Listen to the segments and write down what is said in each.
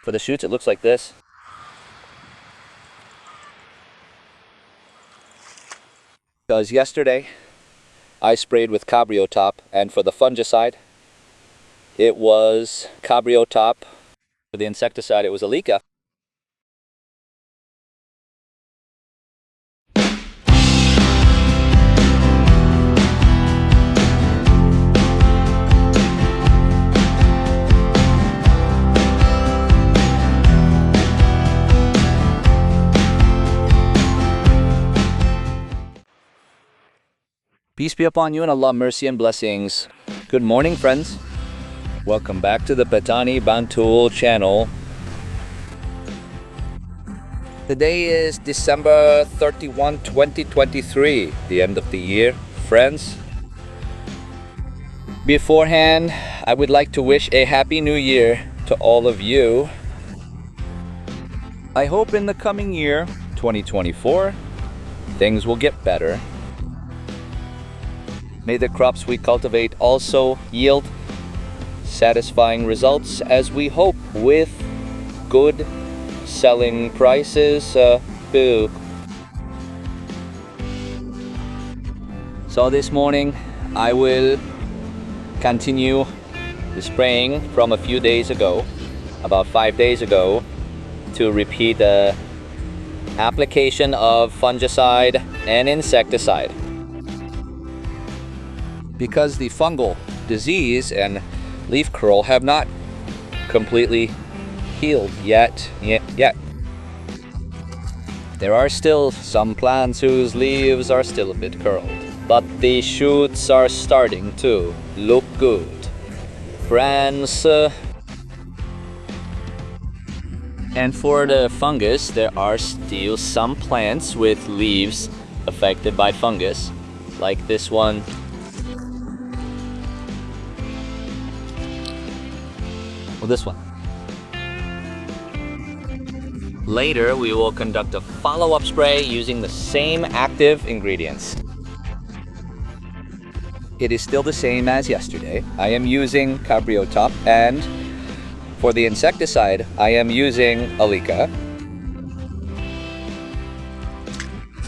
For the shoots, it looks like this. Because yesterday, I sprayed with CabrioTop, and for the fungicide, it was CabrioTop. For the insecticide, it was Alika. Peace be upon you and Allah, mercy and blessings. Good morning, friends. Welcome back to the Petani Bantul channel. Today is December 31, 2023, the end of the year, friends. Beforehand, I would like to wish a happy new year to all of you. I hope in the coming year, 2024, things will get better. May the crops we cultivate also yield satisfying results as we hope, with good selling prices. So this morning I will continue the spraying from a few days ago, about 5 days ago, to repeat the application of fungicide and insecticide. Because the fungal disease and leaf curl have not completely healed yet. There are still some plants whose leaves are still a bit curled, but the shoots are starting to look good, friends. And for the fungus, there are still some plants with leaves affected by fungus, like this one. Well, this one. Later, we will conduct a follow-up spray using the same active ingredients. It is still the same as yesterday. I am using CabrioTop, and for the insecticide, I am using Alika.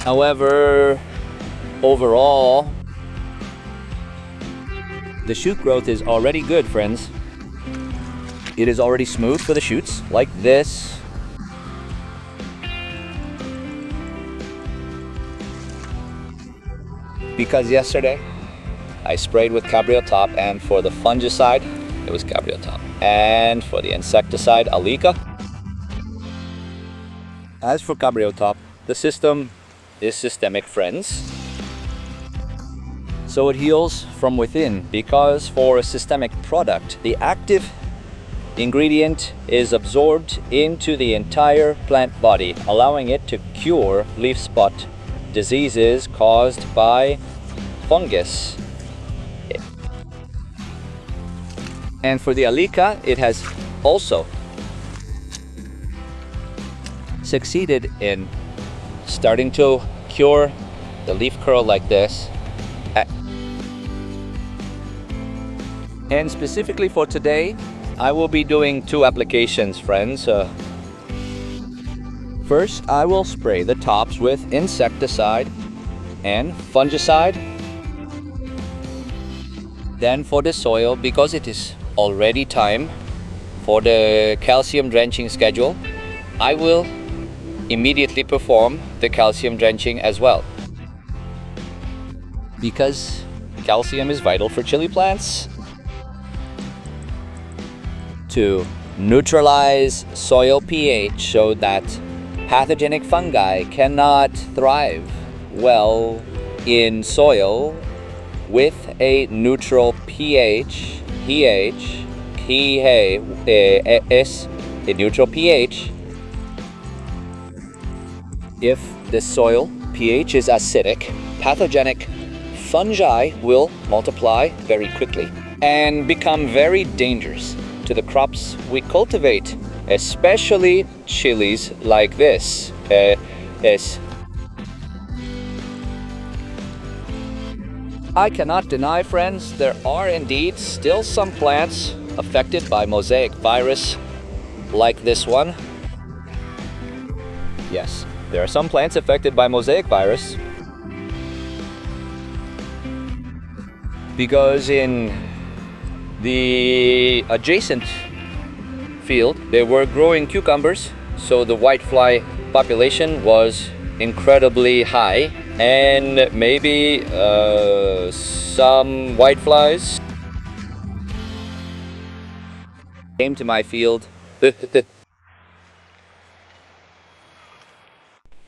However, overall, the shoot growth is already good, friends. It is already smooth for the shoots, like this. Because yesterday, I sprayed with CabrioTop, and for the fungicide, it was CabrioTop. And for the insecticide, Alika. As for CabrioTop, the system is systemic, friends. So it heals from within, because for a systemic product, the active ingredient is absorbed into the entire plant body, allowing it to cure leaf spot diseases caused by fungus. And for the Alika, it has also succeeded in starting to cure the leaf curl like this. And specifically for today, I will be doing 2 applications, friends. First, I will spray the tops with insecticide and fungicide. Then for the soil, because it is already time for the calcium drenching schedule, I will immediately perform the calcium drenching as well. Because calcium is vital for chili plants to neutralize soil pH so that pathogenic fungi cannot thrive well in soil with a neutral pH. A neutral pH. If the soil pH is acidic, pathogenic fungi will multiply very quickly and become very dangerous to the crops we cultivate, especially chilies like this. I cannot deny, friends, there are indeed still some plants affected by mosaic virus like this one. Yes, there are some plants affected by mosaic virus because in the adjacent field they were growing cucumbers, so the whitefly population was incredibly high, and maybe some whiteflies came to my field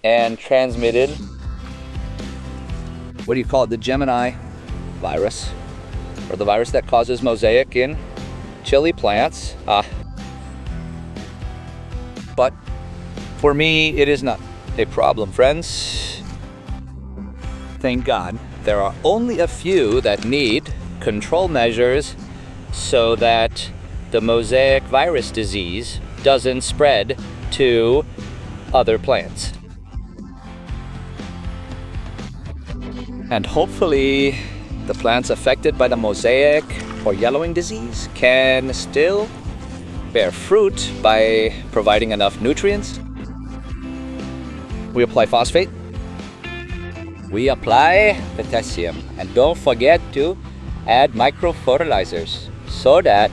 and transmitted, what do you call it, the Gemini virus, or the virus that causes mosaic in chili plants. But for me, it is not a problem, friends. Thank God there are only a few that need control measures so that the mosaic virus disease doesn't spread to other plants. And hopefully the plants affected by the mosaic or yellowing disease can still bear fruit by providing enough nutrients. We apply phosphate. We apply potassium. And don't forget to add micro fertilizers so that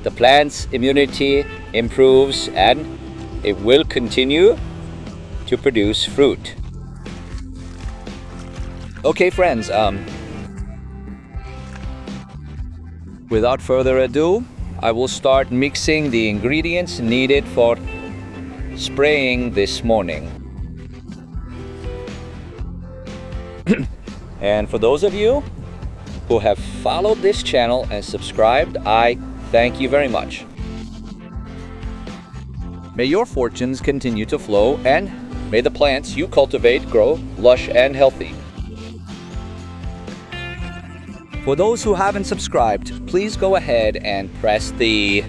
the plant's immunity improves and it will continue to produce fruit. Okay, friends, without further ado, I will start mixing the ingredients needed for spraying this morning. And for those of you who have followed this channel and subscribed, I thank you very much. May your fortunes continue to flow, and may the plants you cultivate grow lush and healthy. For those who haven't subscribed, please go ahead and press the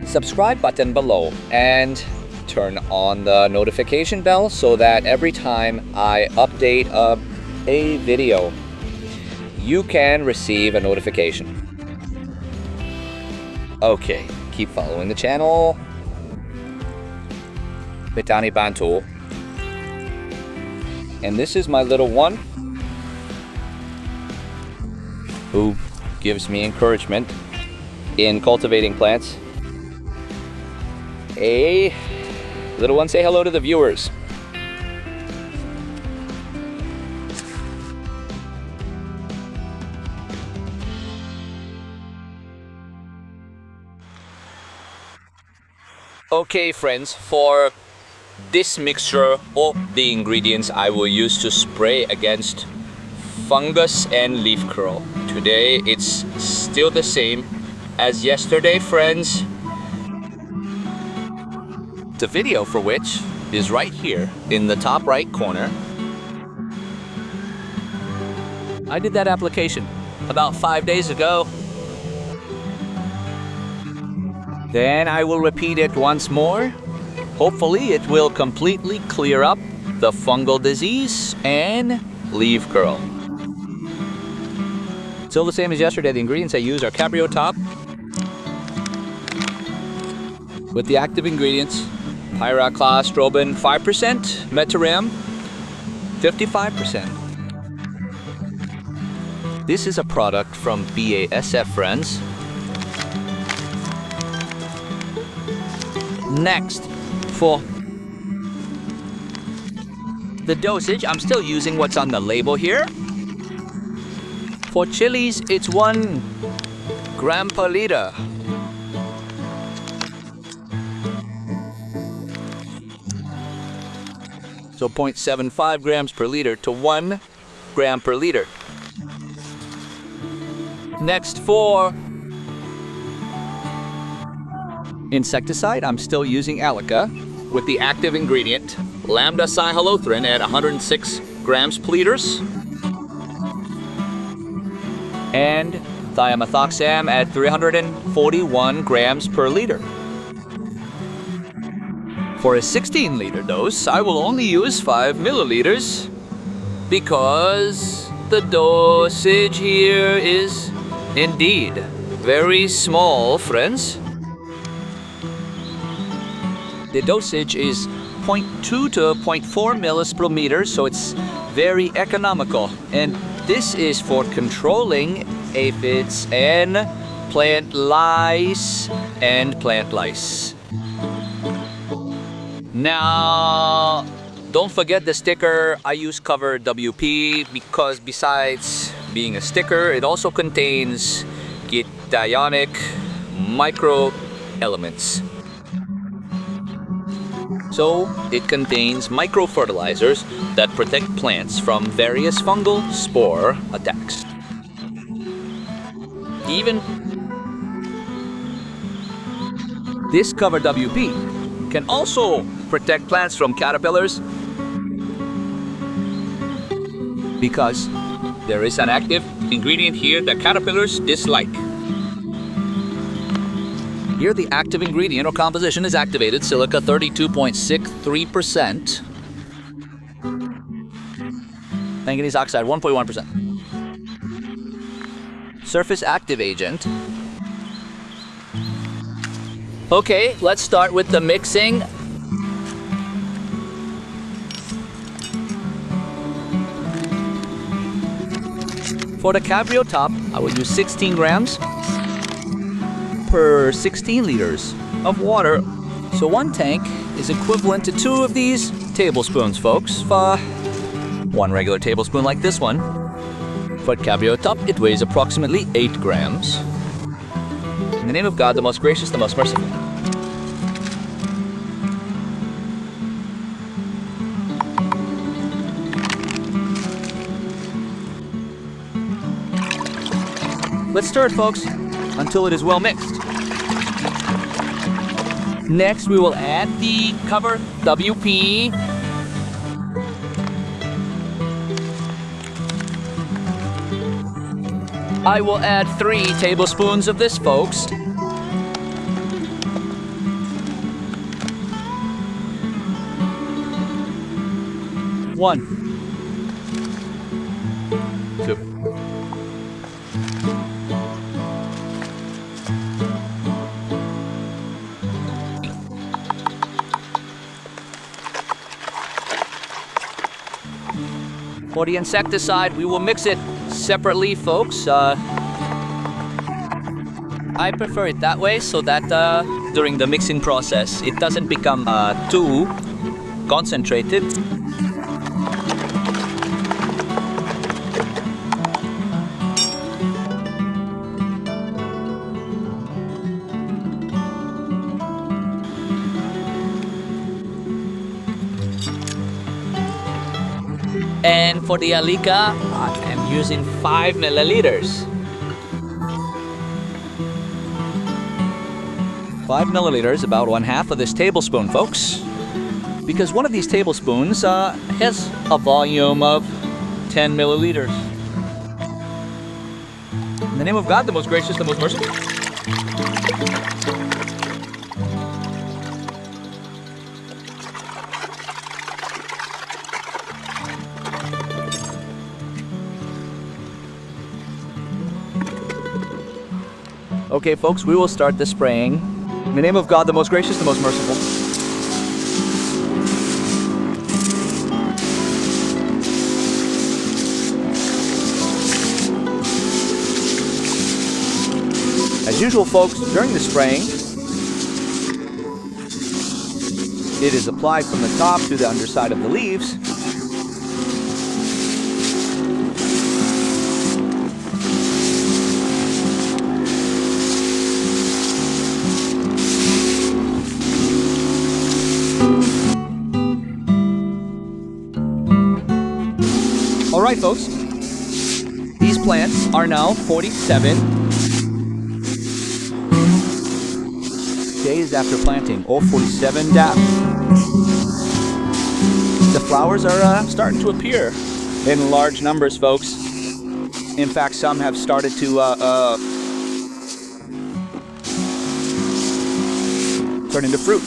subscribe button below and turn on the notification bell so that every time I update a video, you can receive a notification. Okay, keep following the channel. Petani Bantu. And this is my little one who gives me encouragement in cultivating plants. Hey, little one, say hello to the viewers. Okay, friends, for this mixture of the ingredients I will use to spray against fungus and leaf curl. Today it's still the same as yesterday, friends. The video for which is right here in the top right corner. I did that application about 5 days ago. Then I will repeat it once more. Hopefully it will completely clear up the fungal disease and leaf curl. Still the same as yesterday. The ingredients I use are CabrioTop with the active ingredients pyraclostrobin 5%, Metaram 55%. This is a product from BASF, friends. Next, for the dosage, I'm still using what's on the label here. For chilies, it's 1 gram per liter. So 0.75 grams per liter to 1 gram per liter. Next, for insecticide, I'm still using Alika with the active ingredient lambda cyhalothrin at 106 grams per liters and thiamethoxam at 341 grams per liter. For a 16-liter dose, I will only use 5 milliliters because the dosage here is indeed very small, friends. The dosage is 0.2 to 0.4 millis per meter, so it's very economical. And this is for controlling aphids and plant lice Now, don't forget the sticker. I use cover WP because besides being a sticker, it also contains cationic micro elements. So it contains microfertilizers that protect plants from various fungal spore attacks. Even this cover WP can also protect plants from caterpillars because there is an active ingredient here that caterpillars dislike. Here the active ingredient or composition is activated silica 32.63%. Manganese oxide 1.1%. Surface active agent. Okay, let's start with the mixing. For the CabrioTop, I will use 16 grams per 16 liters of water. So one tank is equivalent to 2 of these tablespoons, folks. One regular tablespoon like this one. For CabrioTop, it weighs approximately 8 grams. In the name of God, the most gracious, the most merciful. Let's stir it, folks, until it is well mixed. Next, we will add the cover WP. I will add 3 tablespoons of this, folks. One, 2. For the insecticide, we will mix it separately, folks. I prefer it that way so that during the mixing process, it doesn't become too concentrated. And for the Alika, I am using 5 milliliters. 5 milliliters, about 1/2 of this tablespoon, folks. Because one of these tablespoons has a volume of 10 milliliters. In the name of God, the most gracious, the most merciful. Okay, folks, we will start the spraying. In the name of God, the most gracious, the most merciful. As usual, folks, during the spraying, it is applied from the top to the underside of the leaves. All right, folks, these plants are now 47 days after planting. All 47 days. The flowers are starting to appear in large numbers, folks. In fact, some have started to turn into fruit.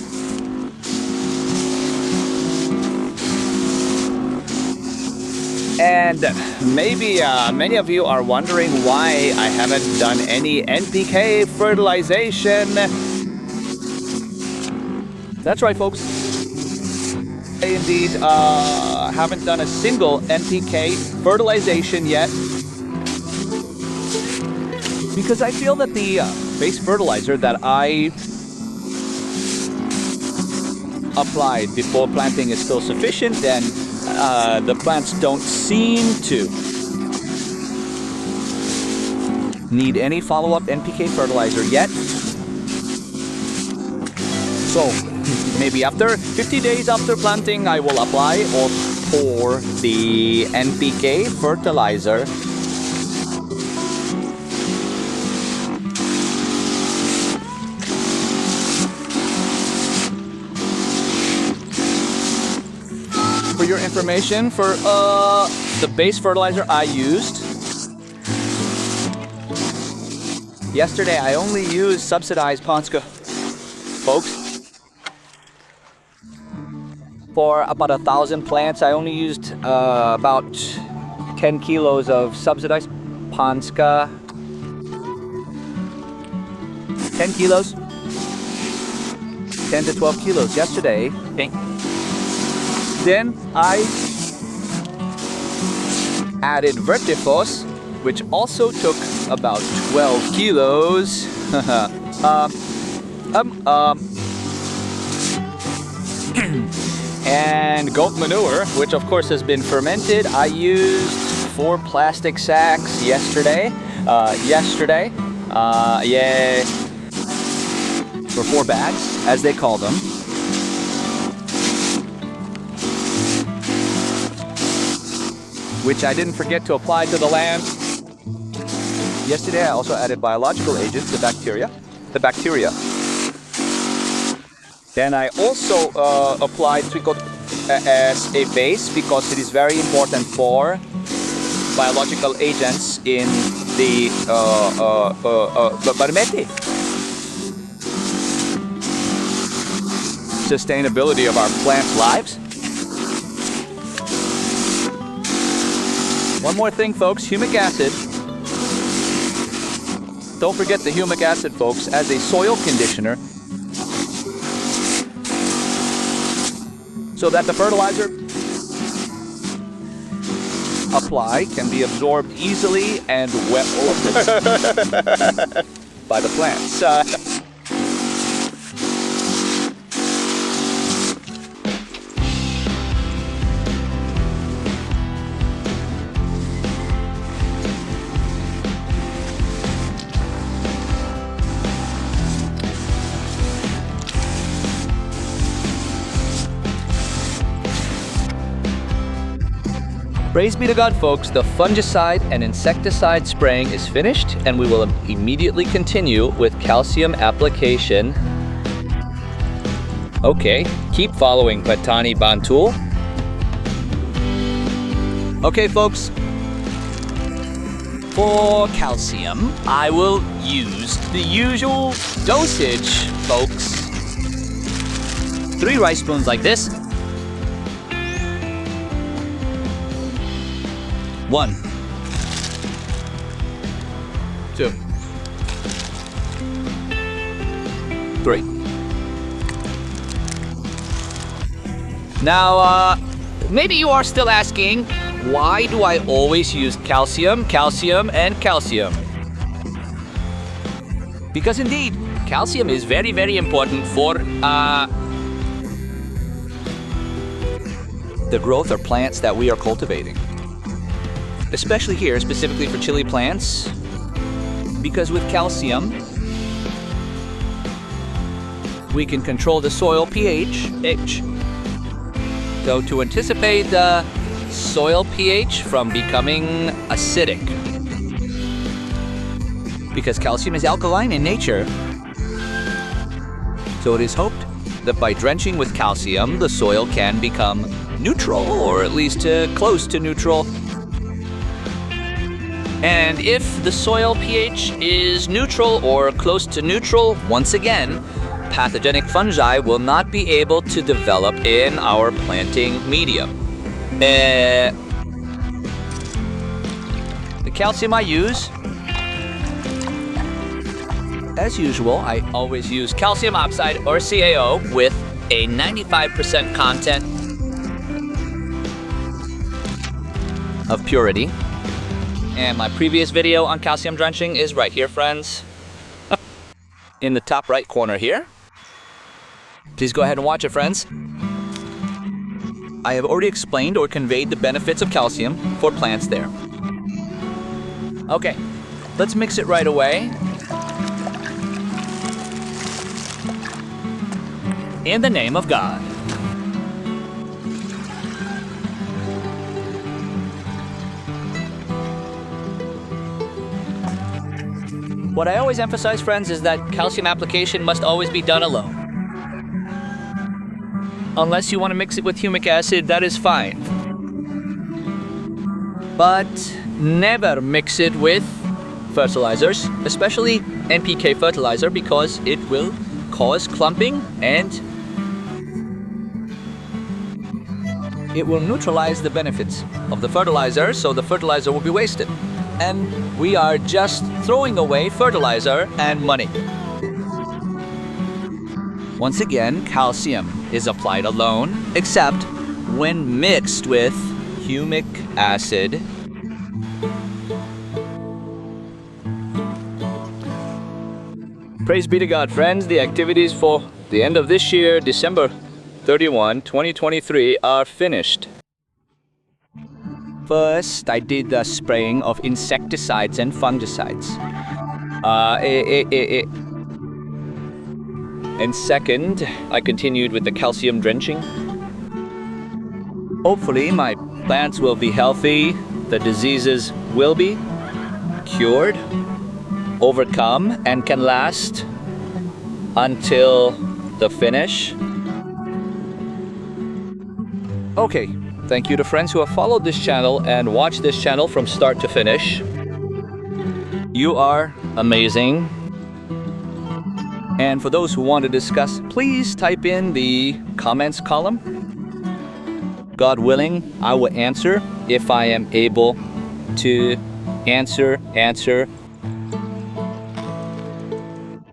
And maybe many of you are wondering why I haven't done any NPK fertilization. That's right, folks. I indeed haven't done a single NPK fertilization yet because I feel that the base fertilizer that I applied before planting is still sufficient, and the plants don't seem to need any follow-up NPK fertilizer yet. So maybe after 50 days after planting, I will apply or pour the NPK fertilizer. For your information, for the base fertilizer I used, yesterday I only used subsidized Ponska, folks. For about 1,000 plants, I only used about 10 kilos of subsidized Ponska. 10 kilos. 10 to 12 kilos yesterday. Okay. Then I added Vertifos, which also took about 12 kilos. And goat manure, which of course has been fermented. I used 4 plastic sacks yesterday. Yeah, for 4 bags, as they call them. Which I didn't forget to apply to the land. Yesterday I also added biological agents, the bacteria. Then I also applied Tricot as a base because it is very important for biological agents in the barmete. Sustainability of our plants' lives. One more thing, folks, humic acid. Don't forget the humic acid, folks, as a soil conditioner, so that the fertilizer apply can be absorbed easily and well by the plants. Praise be to God, folks, the fungicide and insecticide spraying is finished, and we will immediately continue with calcium application. Okay, keep following Petani Bantul. Okay, folks, for calcium, I will use the usual dosage, folks. 3 rice spoons like this. 1, 2, 3. Now, maybe you are still asking, why do I always use calcium, and calcium? Because indeed, calcium is very, very important for the growth of plants that we are cultivating. Especially here, specifically for chili plants, because with calcium, we can control the soil pH. So to anticipate the soil pH from becoming acidic, because calcium is alkaline in nature. So it is hoped that by drenching with calcium, the soil can become neutral, or at least close to neutral. And if the soil pH is neutral or close to neutral, once again, pathogenic fungi will not be able to develop in our planting medium. The calcium I use, as usual, I always use calcium oxide or CaO with a 95% content of purity. And my previous video on calcium drenching is right here, friends, in the top right corner here. Please go ahead and watch it, friends. I have already explained or conveyed the benefits of calcium for plants there. Okay, let's mix it right away. In the name of God. What I always emphasize, friends, is that calcium application must always be done alone. Unless you want to mix it with humic acid, that is fine. But never mix it with fertilizers, especially NPK fertilizer, because it will cause clumping and it will neutralize the benefits of the fertilizer, so the fertilizer will be wasted. And we are just throwing away fertilizer and money. Once again, calcium is applied alone, except when mixed with humic acid. Praise be to God, friends. The activities for the end of this year, December 31, 2023, are finished. First, I did the spraying of insecticides and fungicides. And second, I continued with the calcium drenching. Hopefully, my plants will be healthy, the diseases will be cured, overcome, and can last until the finish. Okay, thank you to friends who have followed this channel and watched this channel from start to finish. You are amazing. And for those who want to discuss, please type in the comments column. God willing, I will answer if I am able to answer.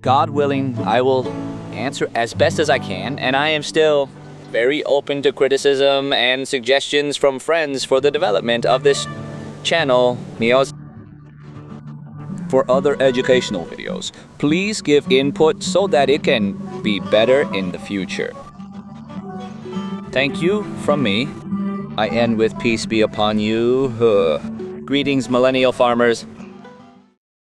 God willing, I will answer as best as I can, and I am still very open to criticism and suggestions from friends for the development of this channel, for other educational videos. Please give input so that it can be better in the future. Thank you from me. I end with peace be upon you. Greetings, millennial farmers.